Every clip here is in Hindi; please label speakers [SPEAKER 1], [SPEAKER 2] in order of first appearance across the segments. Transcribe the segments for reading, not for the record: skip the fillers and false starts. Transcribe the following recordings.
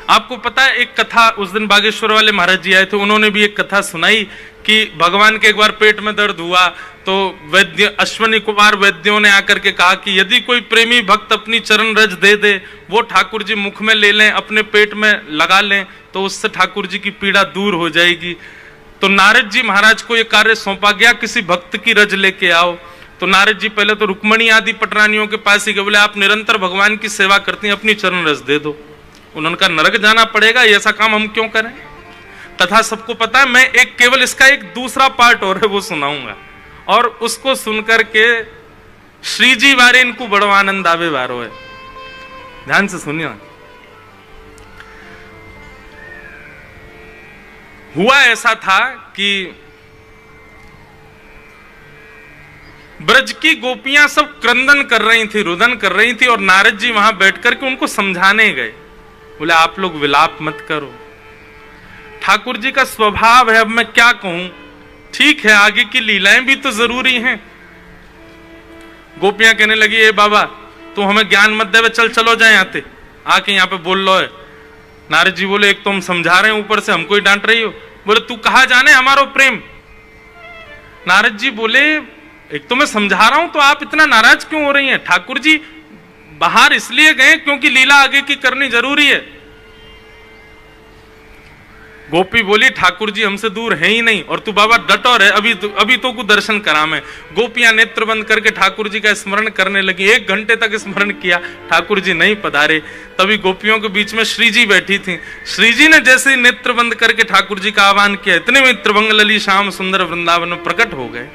[SPEAKER 1] आपको पता है एक कथा उस दिन बागेश्वर वाले महाराज जी आए थे, उन्होंने भी एक कथा सुनाई कि भगवान के एक बार पेट में दर्द हुआ तो वैद्य अश्वनी कुमार वैद्यों ने आकर के कहा कि यदि कोई प्रेमी भक्त अपनी चरण रज दे दे, वो ठाकुर जी मुख में ले लें, अपने पेट में लगा लें, तो उससे ठाकुर जी की पीड़ा दूर हो जाएगी। तो नारद जी महाराज को यह कार्य सौंपा गया, किसी भक्त की रज लेके आओ। तो नारद जी पहले तो रुक्मणी आदि पटरानियों के पास ही गए, बोले आप निरंतर भगवान की सेवा करती हैं, अपनी चरण रज दे दो। उन्होंने कहा नरक जाना पड़ेगा, ऐसा काम हम क्यों करें। तथा सबको पता है, मैं एक केवल इसका एक दूसरा पार्ट और है वो सुनाऊंगा, और उसको सुनकर के श्री जी वारे इनको बड़ो आनंद आवे वारो है। ध्यान से सुनिए। हुआ ऐसा था कि ब्रज की गोपियां सब क्रंदन कर रही थी, रुदन कर रही थी, और नारद जी वहां बैठकर के उनको समझाने गए। बोले आप लोग विलाप मत करो, ठाकुर जी का स्वभाव है, अब मैं क्या कहूं, ठीक है आगे की लीलाएं भी तो जरूरी हैं। गोपियां कहने लगी ए बाबा तू हमें ज्ञान मत देवे, चल चलो जाए आते आके यहाँ पे बोल लो है। नारद जी बोले एक तो हम समझा रहे हैं, ऊपर से हमको ही डांट रही हो। बोले तू कहा जाने हमारो प्रेम। नारद जी बोले एक तो मैं समझा रहा हूं तो आप इतना नाराज क्यों हो रही हैं। ठाकुर जी बाहर इसलिए गए क्योंकि लीला आगे की करनी जरूरी है। गोपी बोली ठाकुर जी हमसे दूर है ही नहीं, और तू बाबा डटो रहे, अभी तो को दर्शन करा मैं। गोपियां नेत्र बंद करके ठाकुर जी का स्मरण करने लगी, 1 घंटे तक स्मरण किया, ठाकुर जी नहीं पधारे। तभी गोपियों के बीच में श्री जी बैठी थी। श्री जी ने जैसे ही नेत्र बंद करके ठाकुर जी का आह्वान किया, इतने में त्रिभंग लली श्याम सुंदर वृंदावन में प्रकट हो गए,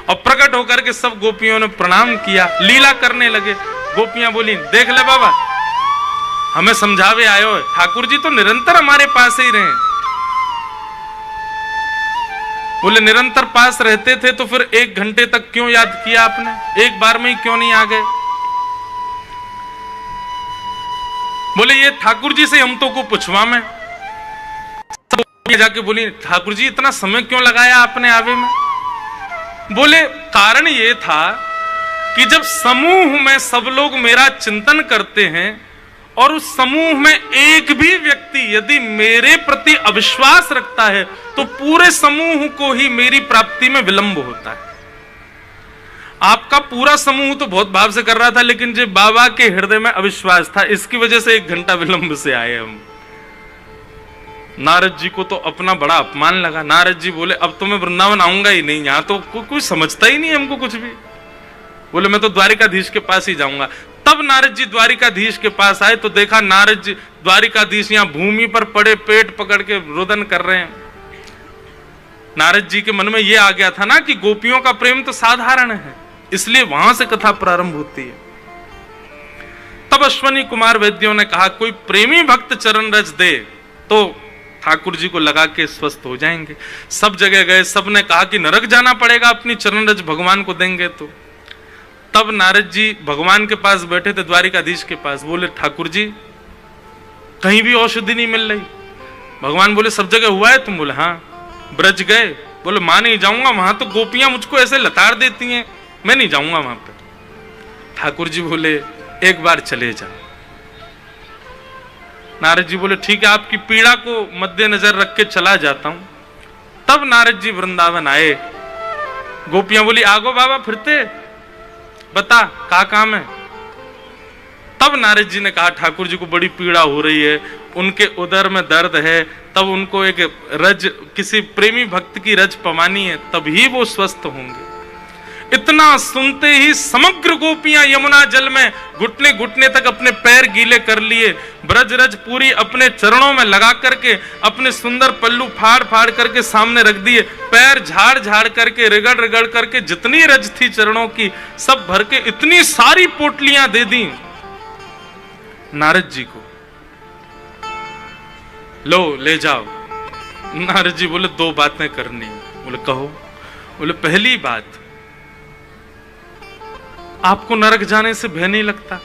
[SPEAKER 1] और प्रकट होकर के सब गोपियों ने प्रणाम किया, लीला करने लगे। गोपियां बोली देख ले बाबा हमें समझावे आयो है, ठाकुर जी तो निरंतर हमारे पास ही रहे। बोले निरंतर पास रहते थे तो फिर 1 घंटे तक क्यों याद किया आपने, एक बार में ही क्यों नहीं आ गए। बोले ये ठाकुर जी से हम तो को पूछवा में। जाके बोली ठाकुर जी इतना समय क्यों लगाया आपने आवे में। बोले कारण ये था कि जब समूह में सब लोग मेरा चिंतन करते हैं और उस समूह में एक भी व्यक्ति यदि मेरे प्रति अविश्वास रखता है तो पूरे समूह को ही मेरी प्राप्ति में विलंब होता है। आपका पूरा समूह तो बहुत भाव से कर रहा था, लेकिन जो बाबा के हृदय में अविश्वास था, इसकी वजह से 1 घंटा विलंब से आए हम। नारद जी को तो अपना बड़ा अपमान लगा। नारद जी बोले अब तो मैं वृंदावन आऊंगा ही नहीं, यहां तो कोई समझता ही नहीं हमको कुछ भी। बोले मैं तो द्वारिकाधीश के पास ही जाऊंगा। तब नारद जी द्वारिकाधीश के पास आए तो देखा नारद जी द्वारिकाधीश यहां भूमि पर पड़े पेट पकड़ के रोदन कर रहे हैं। नारद जी के मन में यह आ गया था ना कि गोपियों का प्रेम तो साधारण है, इसलिए वहां से कथा प्रारंभ होती है। तब अश्वनी कुमार वैद्यों ने कहा कोई प्रेमी भक्त चरण रज दे तो ठाकुर जी को लगा के स्वस्थ हो जाएंगे। सब जगह गए, सबने कहा कि नरक जाना पड़ेगा अपनी चरण रज भगवान को देंगे तो। तब नारद जी भगवान के पास बैठे थे, द्वारिकाधीश के पास। बोले ठाकुर जी कहीं भी औषधि नहीं मिल रही। भगवान बोले सब जगह हुआ है तुम। बोले हाँ। ब्रज गए। बोले मां नहीं जाऊंगा, वहां तो गोपियां मुझको ऐसे लताड़ देती हैं, मैं नहीं जाऊंगा वहां पर। ठाकुर जी बोले एक बार चले जाओ। नारद जी बोले ठीक है आपकी पीड़ा को मद्देनजर रख के चला जाता हूं। तब नारद जी वृंदावन आए। गोपियां बोली आगो बाबा फिरते, बता क्या काम है। तब नारद जी ने कहा ठाकुर जी को बड़ी पीड़ा हो रही है, उनके उदर में दर्द है, तब उनको एक रज किसी प्रेमी भक्त की रज पवानी है, तभी वो स्वस्थ होंगे। इतना सुनते ही समग्र गोपियां यमुना जल में घुटने घुटने तक अपने पैर गीले कर लिए, ब्रज रज पूरी अपने चरणों में लगा करके अपने सुंदर पल्लू फाड़ फाड़ करके सामने रख दिए, पैर झाड़ झाड़ करके रिगड़ रिगड़ करके जितनी रज थी चरणों की सब भर के इतनी सारी पोटलियां दे दी नारद जी को। लो ले जाओ। नारद जी बोले 2 बातें करनी। बोले कहो। बोले पहली बात, आपको नरक जाने से भय नहीं लगता?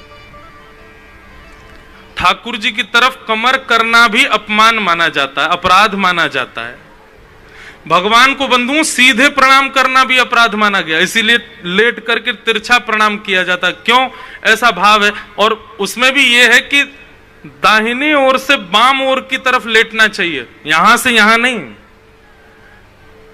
[SPEAKER 1] ठाकुर जी की तरफ कमर करना भी अपमान माना जाता है, अपराध माना जाता है। भगवान को बंधुओं सीधे प्रणाम करना भी अपराध माना गया, इसीलिए लेट करके तिरछा प्रणाम किया जाता है। क्यों? ऐसा भाव है। और उसमें भी यह है कि दाहिनी ओर से बाम ओर की तरफ लेटना चाहिए, यहां से यहां नहीं।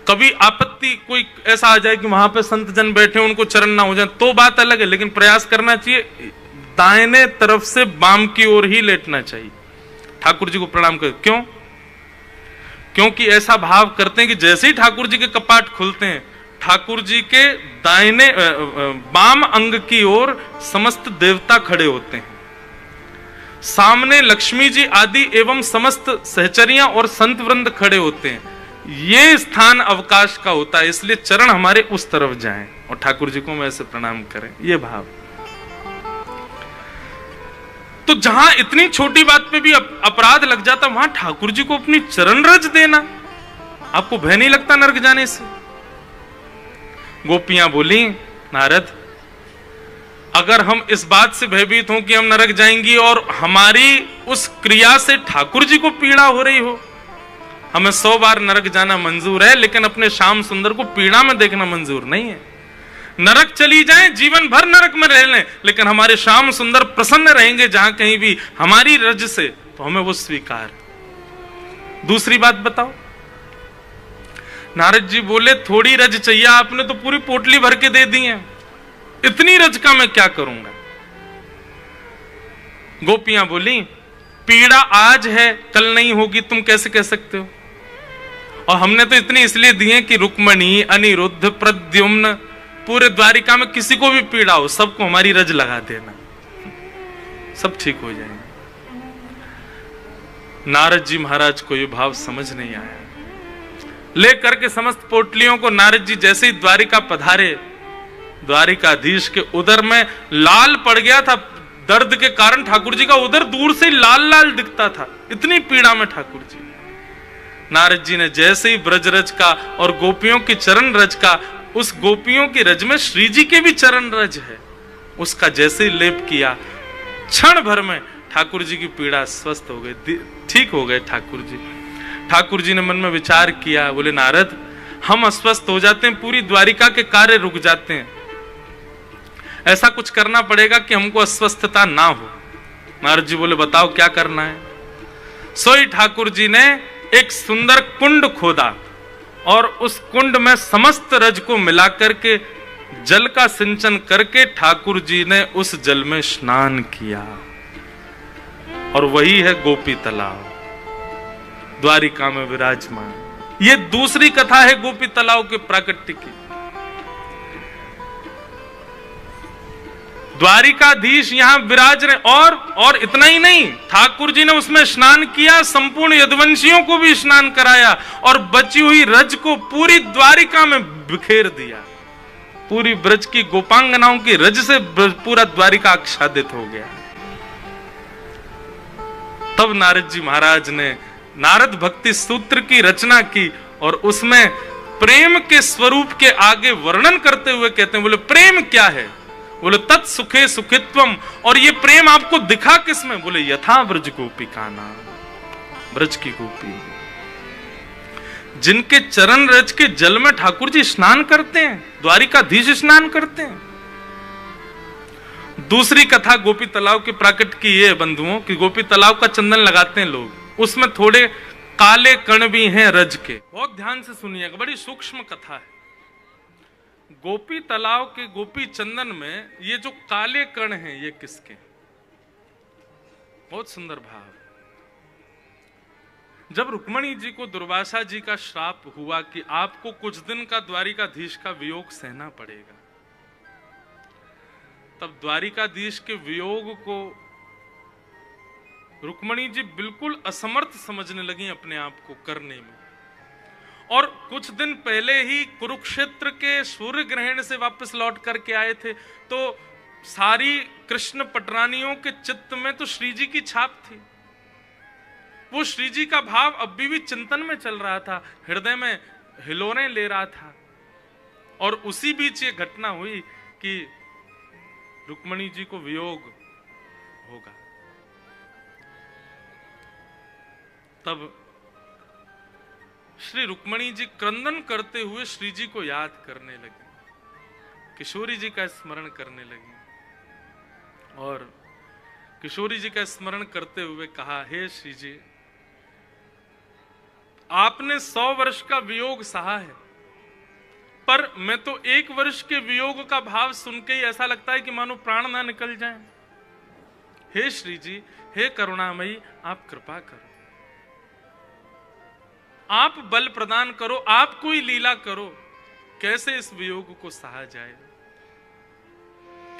[SPEAKER 1] कभी आपत्ति कोई ऐसा आ जाए कि वहां पे संत जन बैठे उनको चरण ना हो जाए तो बात अलग है, लेकिन प्रयास करना चाहिए दाहिने तरफ से बाम की ओर ही लेटना चाहिए। ठाकुर जी को प्रणाम कर, क्यों? क्योंकि ऐसा भाव करते हैं कि जैसे ही ठाकुर जी के कपाट खुलते हैं, ठाकुर जी के दाहिने बाम अंग की ओर समस्त देवता खड़े होते हैं, सामने लक्ष्मी जी आदि एवं समस्त सहचरियां और संत वृंद खड़े होते हैं। ये स्थान अवकाश का होता है, इसलिए चरण हमारे उस तरफ जाएं और ठाकुर जी को हम ऐसे प्रणाम करें, ये भाव। तो जहां इतनी छोटी बात पे भी अपराध लग जाता, वहां ठाकुर जी को अपनी चरण रज देना, आपको भय नहीं लगता नरक जाने से? गोपियां बोली, नारद अगर हम इस बात से भयभीत हों कि हम नरक जाएंगी और हमारी उस क्रिया से ठाकुर जी को पीड़ा हो रही हो, हमें 100 बार नरक जाना मंजूर है, लेकिन अपने श्याम सुंदर को पीड़ा में देखना मंजूर नहीं है। नरक चली जाए, जीवन भर नरक में रह लें, लेकिन हमारे श्याम सुंदर प्रसन्न रहेंगे जहां कहीं भी हमारी रज से, तो हमें वो स्वीकार। दूसरी बात बताओ, नारद जी बोले थोड़ी रज चाहिए, आपने तो पूरी पोटली भर के दे दी है, इतनी रज का मैं क्या करूंगा? गोपियां बोली, पीड़ा आज है कल नहीं होगी, तुम कैसे कह सकते हो? और हमने तो इतनी इसलिए दी है कि रुक्मणी, अनिरुद्ध, प्रद्युम्न, पूरे द्वारिका में किसी को भी पीड़ा हो सबको हमारी रज लगा देना, सब ठीक हो जाएंगे। नारद जी महाराज को यह भाव समझ नहीं आया। लेकर के समस्त पोटलियों को नारद जी जैसे ही द्वारिका पधारे, द्वारिकाधीश के उदर में लाल पड़ गया था, दर्द के कारण ठाकुर जी का उदर दूर से लाल लाल दिखता था, इतनी पीड़ा में ठाकुर जी। नारद जी ने जैसे ही ब्रज रज का और गोपियों की चरण रज का, उस गोपियों की रज में श्री जी के भी चरण रज है, उसका जैसे ही लेप किया, क्षण भर में ठाकुर जी की पीड़ा स्वस्थ हो गई, ठीक हो गए ठाकुर जी। ठाकुर जी ने मन में विचार किया, बोले नारद हम अस्वस्थ हो जाते हैं, पूरी द्वारिका के कार्य रुक जाते हैं, ऐसा कुछ करना पड़ेगा कि हमको अस्वस्थता ना हो। नारद जी बोले बताओ क्या करना है? सोई ठाकुर जी ने एक सुंदर कुंड खोदा और उस कुंड में समस्त रज को मिलाकर के जल का सिंचन करके ठाकुर जी ने उस जल में स्नान किया, और वही है गोपी तालाब, द्वारिका में विराजमान। ये दूसरी कथा है गोपी तालाब के प्राकट्य की। द्वारिकाधीश यहां विराज रहे, और इतना ही नहीं, ठाकुर जी ने उसमें स्नान किया, संपूर्ण यदुवंशियों को भी स्नान कराया, और बची हुई रज को पूरी द्वारिका में बिखेर दिया। पूरी ब्रज की गोपांगनाओं की रज से पूरा द्वारिका आच्छादित हो गया। तब नारद जी महाराज ने नारद भक्ति सूत्र की रचना की, और उसमें प्रेम के स्वरूप के आगे वर्णन करते हुए कहते हैं, बोले प्रेम क्या है? बोले तत् सुखे सुखित्वम। और ये प्रेम आपको दिखा किसमें? बोले यथा ब्रज गोपी का नाम, ब्रज की गोपी जिनके चरण रज के जल में ठाकुर जी स्नान करते हैं, द्वारिकाधीश स्नान करते हैं। दूसरी कथा गोपी तालाब के प्राकट्य की ये बंधुओं कि गोपी तालाब का चंदन लगाते हैं लोग, उसमें थोड़े काले कण भी हैं रज के। बहुत ध्यान से सुनिएगा, बड़ी सूक्ष्म कथा है। गोपी तालाब के गोपी चंदन में ये जो काले कण हैं ये किसके? बहुत सुंदर भाव। जब रुक्मणी जी को दुर्वासा जी का श्राप हुआ कि आपको कुछ दिन का द्वारिकाधीश का वियोग सहना पड़ेगा, तब द्वारिकाधीश के वियोग को रुक्मणी जी बिल्कुल असमर्थ समझने लगी अपने आप को करने में। और कुछ दिन पहले ही कुरुक्षेत्र के सूर्य ग्रहण से वापस लौट करके आए थे, तो सारी कृष्ण पटरानियों के चित्त में तो श्री जी की छाप थी। वो श्री जी का भाव अभी भी चिंतन में चल रहा था, हृदय में हिलोरें ले रहा था। और उसी बीच ये घटना हुई कि रुक्मणी जी को वियोग होगा। तब श्री रुक्मणी जी क्रंदन करते हुए श्री जी को याद करने लगी, किशोरी जी का स्मरण करने लगी, और किशोरी जी का स्मरण करते हुए कहा, हे श्री जी, आपने 100 वर्ष का वियोग सहा है, पर मैं तो 1 वर्ष के वियोग का भाव सुन के ही ऐसा लगता है कि मानो प्राण ना निकल जाए। हे श्री जी, हे करुणामयी, आप कृपा करो, आप बल प्रदान करो, आप कोई लीला करो, कैसे इस वियोग को सहा जाए।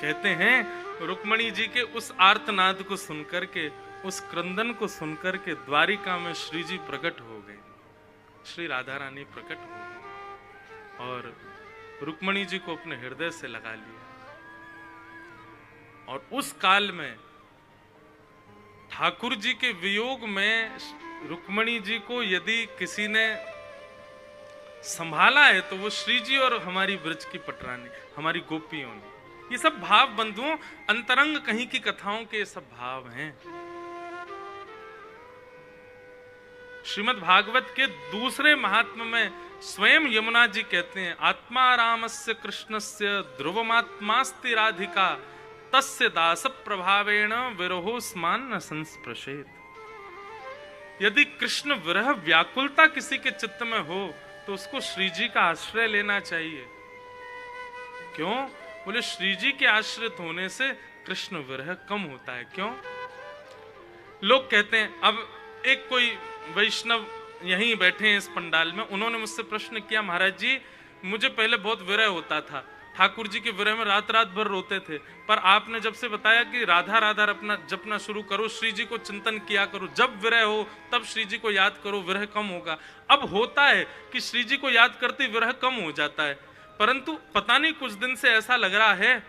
[SPEAKER 1] कहते हैं रुक्मणी जी के उस आर्तनाद को सुनकर के, उस क्रंदन को सुनकर के द्वारिका में श्री जी प्रकट हो गए, श्री राधा रानी प्रकट हो गई और रुक्मणी जी को अपने हृदय से लगा लिया। और उस काल में ठाकुर जी के वियोग में रुक्मणी जी को यदि किसी ने संभाला है तो वो श्री जी और हमारी ब्रज की पटरानी, हमारी गोपियों ने। ये सब भाव बंधुओं, अंतरंग कहीं की कथाओं के सब भाव हैं। श्रीमद् भागवत के दूसरे महात्म में स्वयं यमुना जी कहते हैं, आत्मा रामस्य कृष्णस्य ध्रुवमात्मास्ति राधिका तस्य दास प्रभावेण विरहोस्मान न संस्पृशेत। यदि कृष्ण विरह व्याकुलता किसी के चित्त में हो तो उसको श्री जी का आश्रय लेना चाहिए। क्यों? बोले श्री जी के आश्रित होने से कृष्ण विरह कम होता है। क्यों? लोग कहते हैं, अब एक कोई वैष्णव यहीं बैठे हैं इस पंडाल में, उन्होंने मुझसे प्रश्न किया, महाराज जी मुझे पहले बहुत विरह होता था, ठाकुर जी के विरह में रात रात भर रोते थे, पर आपने जब से बताया कि राधा राधा अपना जपना शुरू करो, श्री जी को चिंतन किया करो, जब विरह हो तब श्री जी को याद करो, विरह कम होगा। अब होता है कि श्री जी को याद करते विरह कम हो जाता है, परंतु पता नहीं कुछ दिन से ऐसा लग रहा है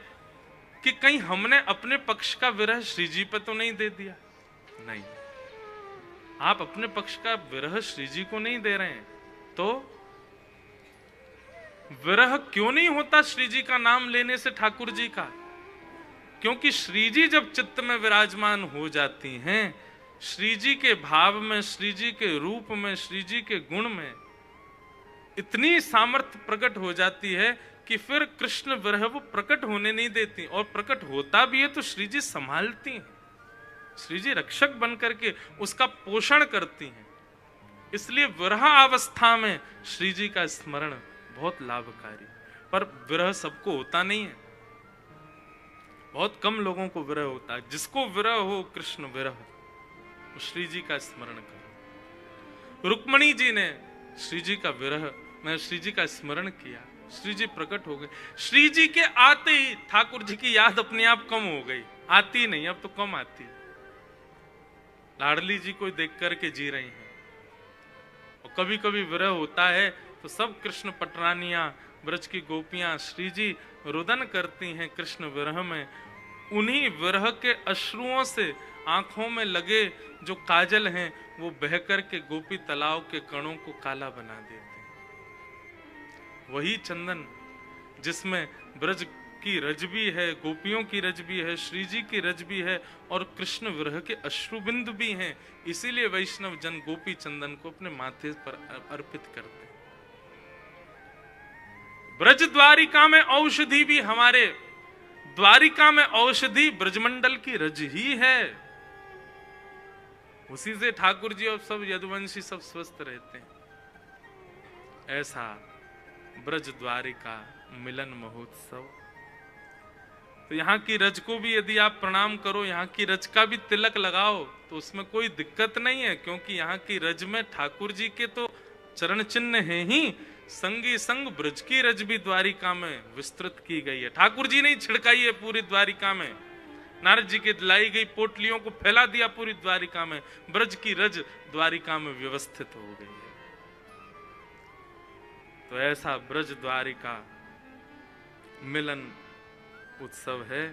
[SPEAKER 1] कि कहीं हमने अपने पक्ष का विरह श्री जी पे तो नहीं दे दिया। नहीं, आप अपने पक्ष का विरह श्री जी को नहीं दे रहे हैं, तो विरह क्यों नहीं होता श्री जी का नाम लेने से ठाकुर जी का? क्योंकि श्री जी जब चित्त में विराजमान हो जाती हैं, श्री जी के भाव में, श्री जी के रूप में, श्री जी के गुण में इतनी सामर्थ्य प्रकट हो जाती है कि फिर कृष्ण विरह वो प्रकट होने नहीं देती, और प्रकट होता भी है तो श्री जी संभालती हैं, श्री जी रक्षक बन करके उसका पोषण करती हैं। इसलिए विरह अवस्था में श्री जी का स्मरण बहुत लाभकारी। पर विरह सबको होता नहीं है, बहुत कम लोगों को विरह होता है। जिसको विरह हो कृष्ण विरह, श्री जी का स्मरण करो। रुक्मणी जी ने श्री जी का विरह में श्री जी का स्मरण किया, श्री जी प्रकट हो गए। श्री जी के आते ही ठाकुर जी की याद अपने आप कम हो गई, आती नहीं, अब तो कम आती। लाडली जी को देख करके जी रही हैं, और कभी कभी विरह होता है तो सब कृष्ण पटरानियां, ब्रज की गोपियां श्री जी रुदन करती हैं कृष्ण विरह में। उन्हीं विरह के अश्रुओं से आंखों में लगे जो काजल हैं वो बहकर के गोपी तालाब के कणों को काला बना देते हैं। वही चंदन जिसमें ब्रज की रज भी है, गोपियों की रज भी है, श्री जी की रज भी है, और कृष्ण विरह के अश्रुबिंदु भी हैं। इसीलिए वैष्णव जन गोपी चंदन को अपने माथे पर अर्पित करते हैं। ब्रज द्वारिका में औषधि भी, हमारे द्वारिका में औषधि ब्रजमंडल की रज ही है। उसी से ठाकुर जी और सब यदुवंशी सब स्वस्थ रहते हैं। ऐसा ब्रज द्वारिका मिलन महोत्सव। तो यहाँ की रज को भी यदि आप प्रणाम करो, यहाँ की रज का भी तिलक लगाओ तो उसमें कोई दिक्कत नहीं है, क्योंकि यहाँ की रज में ठाकुर जी के तो चरण चिन्ह है ही, संगी संग ब्रज की रज भी द्वारिका में विस्तृत की गई है। ठाकुर जी ने छिड़काई है पूरी द्वारिका में, नारद जी के लाई गई पोटलियों को फैला दिया पूरी द्वारिका में, ब्रज की रज द्वारिका में व्यवस्थित हो गई है। तो ऐसा ब्रज द्वारिका मिलन उत्सव है।